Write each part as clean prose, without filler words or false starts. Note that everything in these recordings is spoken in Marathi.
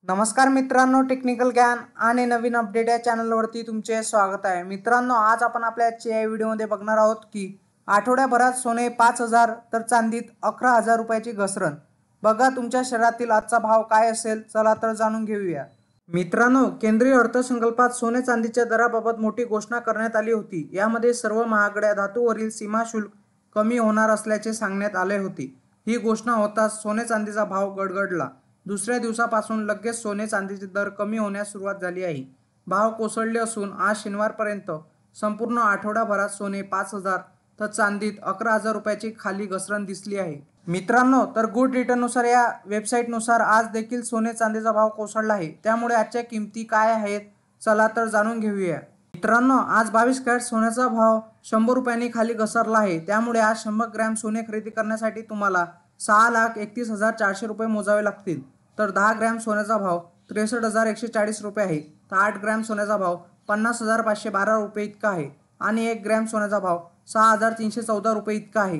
नमस्कार मित्रांनो, टेक्निकल ज्ञान आणि नवीन अपडेट या चॅनलवरती तुमचे स्वागत आहे। मित्रांनो, आज आपण आपल्या आजच्या या व्हिडिओमध्ये बघणार आहोत की आठवड्याभरात सोने 5,000 तर चांदीत 11,000 रुपयाची घसरण। बघा तुमच्या शहरातील आजचा भाव काय असेल, चला तर जाणून घेऊया। मित्रांनो, केंद्रीय अर्थसंकल्पात सोने चांदीच्या दराबाबत मोठी घोषणा करण्यात आली होती। यामध्ये सर्व महागड्या धातूवरील सीमा शुल्क कमी होणार असल्याचे सांगण्यात आले होते। ही घोषणा होताच सोने चांदीचा भाव गडगडला। दुसऱ्या दिवसापासून लगेच सोने चांदीचे दर कमी होण्यास सुरुवात झाली आहे। भाव कोसळले असून आज शनिवारपर्यंत संपूर्ण आठवड्याभरात सोने 5,000 तर चांदीत 11,000 रुपयाची खाली घसरण दिसली आहे। मित्रांनो, तर गुड रिटर्ननुसार या वेबसाईटनुसार आज देखील सोने चांदीचा भाव कोसळला आहे। त्यामुळे आजच्या किमती काय आहेत, चला तर जाणून घेऊया। मित्रांनो, आज 22 कॅरेट सोन्याचा भाव 100 रुपयांनी खाली घसरला आहे। त्यामुळे आज 100 ग्रॅम सोने खरेदी करण्यासाठी तुम्हाला 6,31,400 रुपये मोजावे लागतील। तर 10 ग्रॅम सोन्याचा भाव 63,140 रुपये आहे। तर 8 ग्रॅम सोन्याचा भाव 50,512 रुपये इतका आहे आणि 1 ग्रॅम सोन्याचा भाव 6,314 रुपये इतका आहे।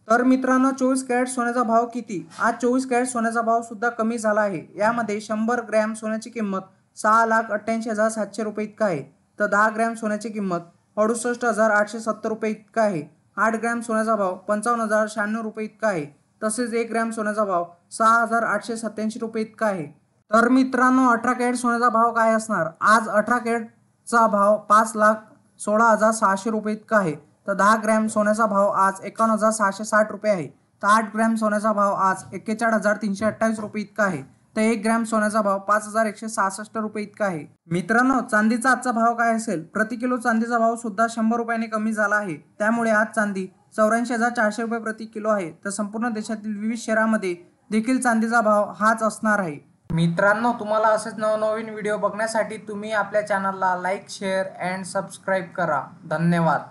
तर मित्रांनो, 24 कॅरेट सोन्याचा भाव किती? आज 24 कॅरेट सोन्याचा भाव सुद्धा कमी झाला आहे। यामध्ये 100 ग्रॅम सोन्याची किंमत 6,88,700 रुपये इतका आहे। तर 10 ग्रॅम सोन्याची किंमत 68,870 रुपये इतका आहे। 8 ग्रॅम सोन्याचा भाव 55,096 रुपये इतका आहे। तसेच 1 ग्रॅम सोन्याचा भाव 6,887 रुपये इतका आहे। तर मित्रांनो, 18 कॅरेट सोन्याचा भाव काय असणार? आज 18 कॅरेटचा भाव 5,16,600 रुपये इतका आहे। तर 10 ग्रॅम सोन्याचा भाव आज 51,660 रुपये आहे। तर 8 ग्रॅम सोन्याचा भाव आज 41,328 रुपये इतका आहे। तर 1 ग्रॅम सोन्याचा भाव 5,166 रुपये इतका आहे। मित्रांनो, चांदीचा आजचा भाव काय असेल? प्रति किलो चांदीचा भाव सुद्धा 100 रुपयांनी कमी झाला आहे। त्यामुळे आज चांदी 84,400 रुपये प्रति किलो आहे। तर संपूर्ण देशातील विविध शहरांमध्ये देखील चांदीचा भाव हाच असणार आहे। मित्रांनो, तुम्हाला असेच नवनवीन व्हिडिओ बघण्यासाठी तुम्ही आपल्या चॅनलला लाईक, शेअर अँड सबस्क्राईब करा। धन्यवाद।